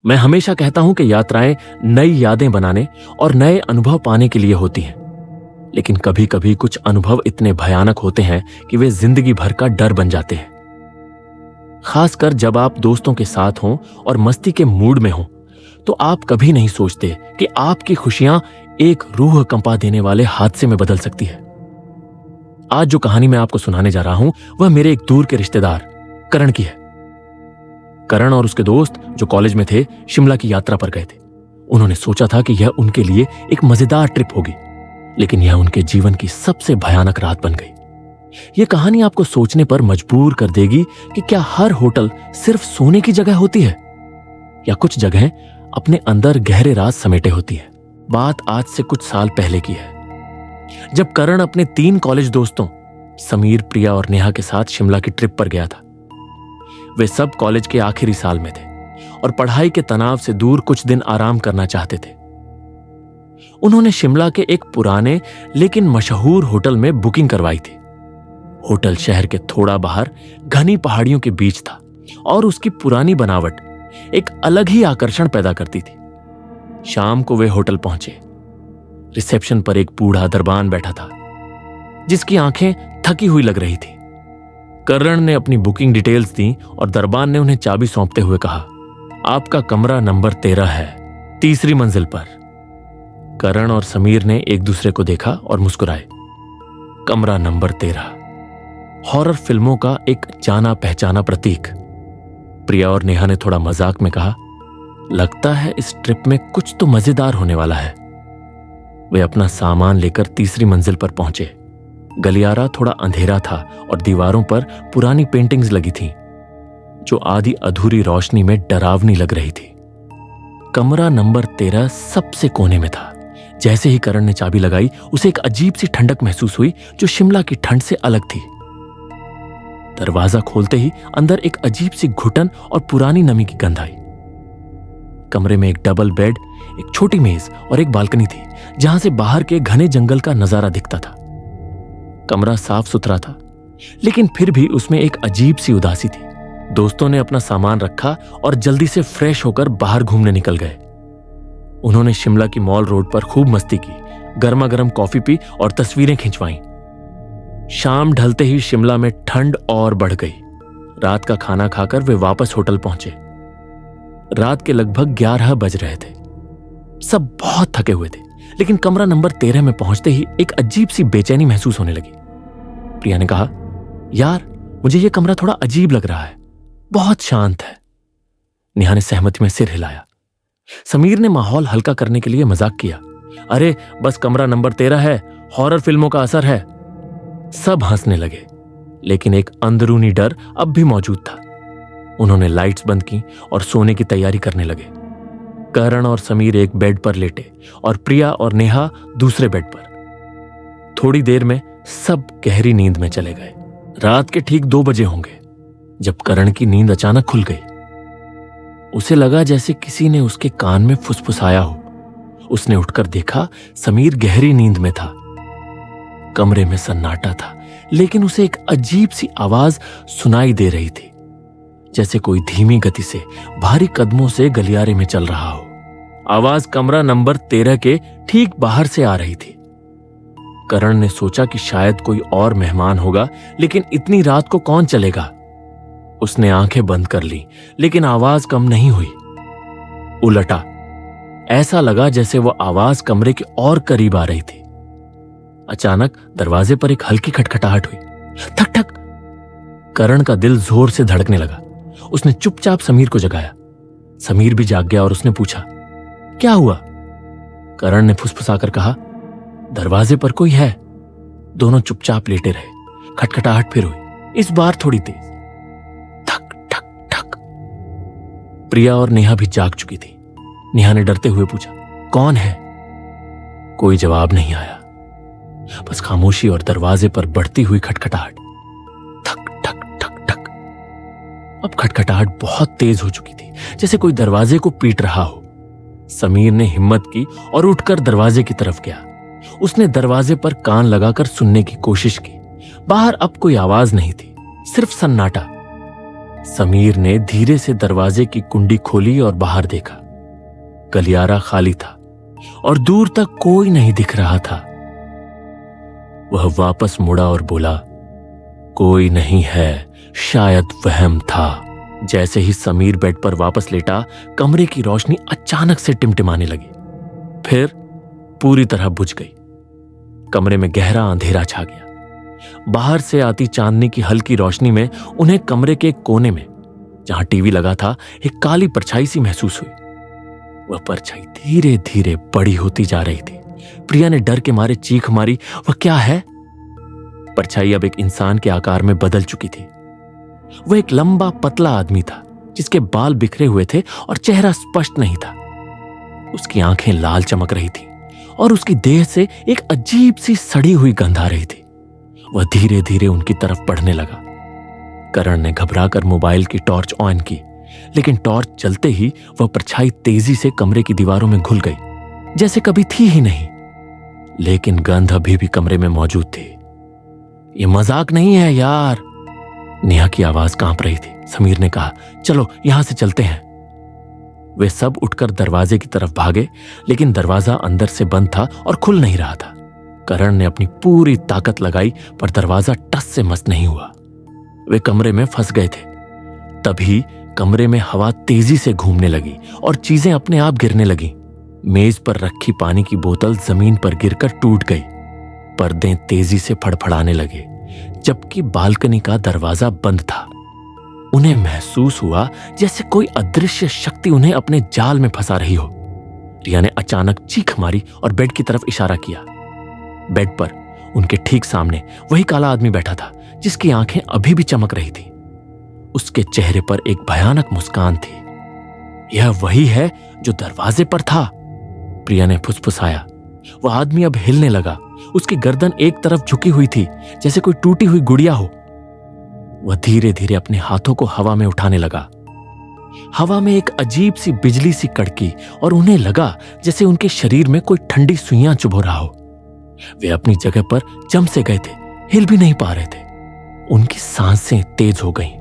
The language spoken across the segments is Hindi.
मैं हमेशा कहता हूं कि यात्राएं नई यादें बनाने और नए अनुभव पाने के लिए होती हैं, लेकिन कभी कभी कुछ अनुभव इतने भयानक होते हैं कि वे जिंदगी भर का डर बन जाते हैं। खासकर जब आप दोस्तों के साथ हों और मस्ती के मूड में हों, तो आप कभी नहीं सोचते कि आपकी खुशियां एक रूह कंपा देने वाले हादसे में बदल सकती है। आज जो कहानी मैं आपको सुनाने जा रहा हूं वह मेरे एक दूर के रिश्तेदार करण की है। करण और उसके दोस्त जो कॉलेज में थे, शिमला की यात्रा पर गए थे। उन्होंने सोचा था कि यह उनके लिए एक मजेदार ट्रिप होगी, लेकिन यह उनके जीवन की सबसे भयानक रात बन गई। यह कहानी आपको सोचने पर मजबूर कर देगी कि क्या हर होटल सिर्फ सोने की जगह होती है, या कुछ जगहें अपने अंदर गहरे राज समेटे होती है। बात आज से कुछ साल पहले की है, जब करण अपने 3 कॉलेज दोस्तों समीर, प्रिया और नेहा के साथ शिमला की ट्रिप पर गया था। वे सब कॉलेज के आखिरी साल में थे और पढ़ाई के तनाव से दूर कुछ दिन आराम करना चाहते थे। उन्होंने शिमला के एक पुराने लेकिन मशहूर होटल में बुकिंग करवाई थी। होटल शहर के थोड़ा बाहर घनी पहाड़ियों के बीच था और उसकी पुरानी बनावट एक अलग ही आकर्षण पैदा करती थी। शाम को वे होटल पहुंचे। रिसेप्शन पर एक बूढ़ा दरबान बैठा था, जिसकी आंखें थकी हुई लग रही थी। करण ने अपनी बुकिंग डिटेल्स दी और दरबान ने उन्हें चाबी सौंपते हुए कहा, आपका कमरा नंबर 13 है, 3री मंजिल पर। करण और समीर ने एक दूसरे को देखा और मुस्कुराए। कमरा नंबर 13, हॉरर फिल्मों का एक जाना पहचाना प्रतीक। प्रिया और नेहा ने थोड़ा मजाक में कहा, लगता है इस ट्रिप में कुछ तो मजेदार होने वाला है। वे अपना सामान लेकर 3री मंजिल पर पहुंचे। गलियारा थोड़ा अंधेरा था और दीवारों पर पुरानी पेंटिंग्स लगी थीं, जो आधी अधूरी रोशनी में डरावनी लग रही थी। कमरा नंबर 13 सबसे कोने में था। जैसे ही करण ने चाबी लगाई, उसे एक अजीब सी ठंडक महसूस हुई, जो शिमला की ठंड से अलग थी। दरवाजा खोलते ही अंदर एक अजीब सी घुटन और पुरानी नमी की गंध आई। कमरे में एक डबल बेड, एक छोटी मेज और एक बालकनी थी, जहां से बाहर के घने जंगल का नजारा दिखता था। कमरा साफ सुथरा था, लेकिन फिर भी उसमें एक अजीब सी उदासी थी। दोस्तों ने अपना सामान रखा और जल्दी से फ्रेश होकर बाहर घूमने निकल गए। उन्होंने शिमला की मॉल रोड पर खूब मस्ती की, गर्मा गर्म कॉफी पी और तस्वीरें खिंचवाईं। शाम ढलते ही शिमला में ठंड और बढ़ गई। रात का खाना खाकर वे वापस होटल पहुंचे। रात के लगभग 11 बज रहे थे। सब बहुत थके हुए थे, लेकिन कमरा नंबर 13 में पहुंचते ही एक अजीब सी बेचैनी महसूस होने लगी। प्रिया ने कहा, यार मुझे यह कमरा थोड़ा अजीब लग रहा है, बहुत शांत है। नेहा ने सहमति में सिर हिलाया। समीर ने माहौल हल्का करने के लिए मजाक किया, अरे बस कमरा नंबर 13 है, हॉरर फिल्मों का असर है। सब हंसने लगे, लेकिन एक अंदरूनी डर अब भी मौजूद था। उन्होंने लाइट्स बंद की और सोने की तैयारी करने लगे। करण और समीर एक बेड पर लेटे और प्रिया और नेहा दूसरे बेड पर। थोड़ी देर में सब गहरी नींद में चले गए। रात के ठीक 2 बजे होंगे जब करण की नींद अचानक खुल गई। उसे लगा जैसे किसी ने उसके कान में फुसफुसाया हो। उसने उठकर देखा, समीर गहरी नींद में था। कमरे में सन्नाटा था, लेकिन उसे एक अजीब सी आवाज सुनाई दे रही थी, जैसे कोई धीमी गति से भारी कदमों से गलियारे में चल रहा हो। आवाज कमरा नंबर 13 के ठीक बाहर से आ रही थी। करण ने सोचा कि शायद कोई और मेहमान होगा, लेकिन इतनी रात को कौन चलेगा। उसने आंखें बंद कर ली, लेकिन आवाज कम नहीं हुई। उलटा, ऐसा लगा जैसे वो आवाज कमरे के और करीब आ रही थी। अचानक दरवाजे पर एक हल्की खटखटाहट हुई। ठक ठक। करण का दिल जोर से धड़कने लगा। उसने चुपचाप समीर को जगाया। समीर भी जाग गया और उसने पूछा, क्या हुआ? करण ने फुसफुसाकर कहा, दरवाजे पर कोई है। दोनों चुपचाप लेटे रहे। खटखटाहट फिर हुई, इस बार थोड़ी तेज। ठक ठक ठक। प्रिया और नेहा भी जाग चुकी थी। नेहा ने डरते हुए पूछा, कौन है? कोई जवाब नहीं आया, बस खामोशी और दरवाजे पर बढ़ती हुई खटखटाहट। ठक ठक ठक ठक। अब खटखटाहट बहुत तेज हो चुकी थी, जैसे कोई दरवाजे को पीट रहा हो। समीर ने हिम्मत की और उठकर दरवाजे की तरफ गया। उसने दरवाजे पर कान लगाकर सुनने की कोशिश की। बाहर अब कोई आवाज नहीं थी, सिर्फ सन्नाटा। समीर ने धीरे से दरवाजे की कुंडी खोली और बाहर देखा। गलियारा खाली था और दूर तक कोई नहीं दिख रहा था। वह वापस मुड़ा और बोला, कोई नहीं है, शायद वहम था। जैसे ही समीर बेड पर वापस लेटा, कमरे की रोशनी अचानक से टिमटिमाने लगी, फिर पूरी तरह बुझ गई। कमरे में गहरा अंधेरा छा गया। बाहर से आती चांदनी की हल्की रोशनी में उन्हें कमरे के एक कोने में, जहां टीवी लगा था, एक काली परछाई सी महसूस हुई। वह परछाई धीरे धीरे बड़ी होती जा रही थी। प्रिया ने डर के मारे चीख मारी, वह क्या है? परछाई अब एक इंसान के आकार में बदल चुकी थी। वह एक लंबा पतला आदमी था, जिसके बाल बिखरे हुए थे और चेहरा स्पष्ट नहीं था। उसकी आंखें लाल चमक रही थी और उसकी देह से एक अजीब सी सड़ी हुई गंध आ रही थी। वह धीरे धीरे उनकी तरफ बढ़ने लगा। करण ने घबराकर मोबाइल की टॉर्च ऑन की, लेकिन टॉर्च जलते ही वह परछाई तेजी से कमरे की दीवारों में घुल गई, जैसे कभी थी ही नहीं। लेकिन गंध अभी भी कमरे में मौजूद थी। यह मजाक नहीं है यार, नेहा की आवाज कांप रही थी। समीर ने कहा, चलो यहां से चलते हैं। वे सब उठकर दरवाजे की तरफ भागे, लेकिन दरवाजा अंदर से बंद था और खुल नहीं रहा था। करण ने अपनी पूरी ताकत लगाई, पर दरवाजा टस से मस नहीं हुआ। वे कमरे में फंस गए थे। तभी कमरे में हवा तेजी से घूमने लगी और चीजें अपने आप गिरने लगी। मेज पर रखी पानी की बोतल जमीन पर गिरकर टूट गई। पर्दे तेजी से फड़फड़ाने लगे, जबकि बालकनी का दरवाजा बंद था। उन्हें महसूस हुआ जैसे कोई अदृश्य शक्ति उन्हें अपने जाल में फंसा रही हो। रिया ने अचानक चीख मारी और बेड की तरफ इशारा किया। बेड पर उनके ठीक सामने वही काला आदमी बैठा था, जिसकी आंखें अभी भी चमक रही थी। उसके चेहरे पर एक भयानक मुस्कान थी। यह वही है जो दरवाजे पर था, प्रिया ने फुसफुसाया। वह आदमी अब हिलने लगा। उसकी गर्दन एक तरफ झुकी हुई थी, जैसे कोई टूटी हुई गुड़िया हो। वह धीरे धीरे अपने हाथों को हवा में उठाने लगा। हवा में एक अजीब सी बिजली सी कड़की और उन्हें लगा जैसे उनके शरीर में कोई ठंडी सुइयां चुभो रहा हो। वे अपनी जगह पर जम से गए थे, हिल भी नहीं पा रहे थे। उनकी सांसें तेज हो गईं।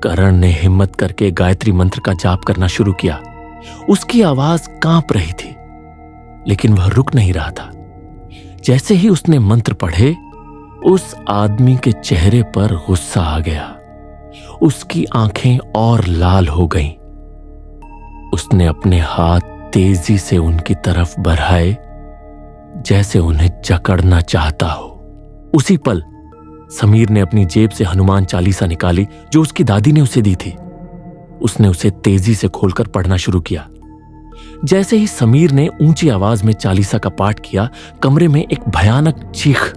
करण ने हिम्मत करके गायत्री मंत्र का जाप करना शुरू किया। उसकी आवाज कांप रही थी, लेकिन वह रुक नहीं रहा था। जैसे ही उसने मंत्र पढ़े, उस आदमी के चेहरे पर गुस्सा आ गया। उसकी आंखें और लाल हो गईं। उसने अपने हाथ तेजी से उनकी तरफ बढ़ाए, जैसे उन्हें जकड़ना चाहता हो। उसी पल समीर ने अपनी जेब से हनुमान चालीसा निकाली, जो उसकी दादी ने उसे दी थी। उसने उसे तेजी से खोलकर पढ़ना शुरू किया। जैसे ही समीर ने ऊंची आवाज में चालीसा का पाठ किया, कमरे में एक भयानक चीख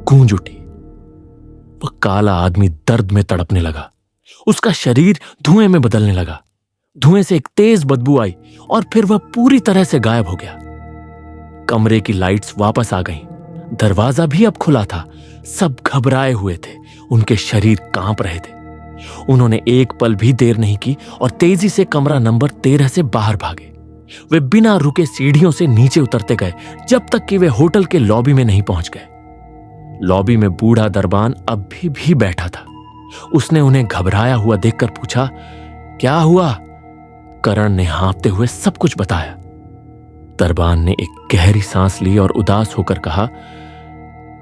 गूंज उठी। वह काला आदमी दर्द में तड़पने लगा। उसका शरीर धुएं में बदलने लगा। धुएं से एक तेज बदबू आई और फिर वह पूरी तरह से गायब हो गया। कमरे की लाइट्स वापस आ गईं। दरवाजा भी अब खुला था। सब घबराए हुए थे। उनके शरीर कांप रहे थे। उन्होंने एक पल भी देर नहीं की और तेजी से कमरा नंबर 13 से बाहर भागे। वे बिना रुके सीढ़ियों से नीचे उतरते गए, जब तक कि वे होटल के लॉबी में नहीं पहुंच गए। लॉबी में बूढ़ा दरबान अभी भी बैठा था। उसने उन्हें घबराया हुआ देखकर पूछा, क्या हुआ? करण ने हाँफते हुए सब कुछ बताया। दरबान ने एक गहरी सांस ली और उदास होकर कहा,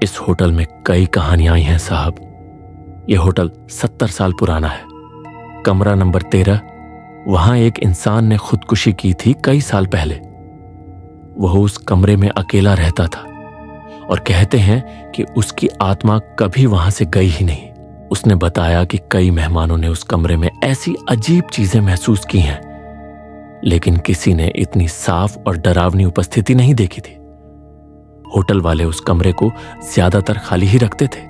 इस होटल में कई कहानियां आई हैं साहब। यह होटल 70 साल पुराना है। कमरा नंबर 13, वहां एक इंसान ने खुदकुशी की थी कई साल पहले। वह उस कमरे में अकेला रहता था और कहते हैं कि उसकी आत्मा कभी वहां से गई ही नहीं। उसने बताया कि कई मेहमानों ने उस कमरे में ऐसी अजीब चीजें महसूस की हैं, लेकिन किसी ने इतनी साफ और डरावनी उपस्थिति नहीं देखी थी। होटल वाले उस कमरे को ज्यादातर खाली ही रखते थे,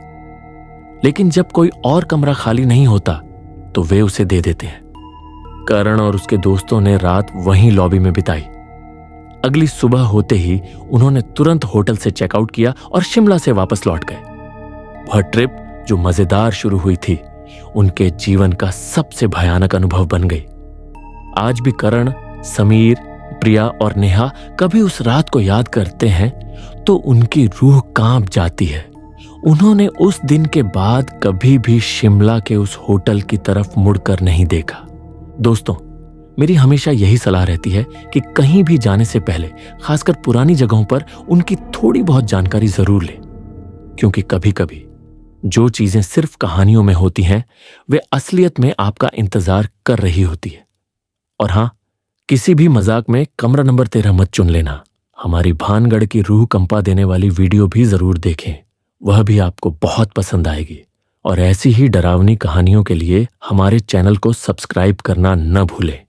लेकिन जब कोई और कमरा खाली नहीं होता तो वे उसे दे देते हैं। करण और उसके दोस्तों ने रात वहीं लॉबी में बिताई। अगली सुबह होते ही उन्होंने तुरंत होटल से चेकआउट किया और शिमला से वापस लौट गए। वह ट्रिप जो मजेदार शुरू हुई थी, उनके जीवन का सबसे भयानक अनुभव बन गई। आज भी करण, समीर, प्रिया और नेहा कभी उस रात को याद करते हैं तो उनकी रूह कांप जाती है उन्होंने उस दिन के बाद कभी भी शिमला के उस होटल की तरफ मुड़कर नहीं देखा। दोस्तों, मेरी हमेशा यही सलाह रहती है कि कहीं भी जाने से पहले, खासकर पुरानी जगहों पर, उनकी थोड़ी बहुत जानकारी जरूर लें, क्योंकि कभी कभी जो चीजें सिर्फ कहानियों में होती हैं वे असलियत में आपका इंतजार कर रही होती है। और हां, किसी भी मजाक में कमरा नंबर 13 मत चुन लेना। हमारी भानगढ़ की रूह कंपा देने वाली वीडियो भी जरूर देखें, वह भी आपको बहुत पसंद आएगी। और ऐसी ही डरावनी कहानियों के लिए हमारे चैनल को सब्सक्राइब करना न भूलें।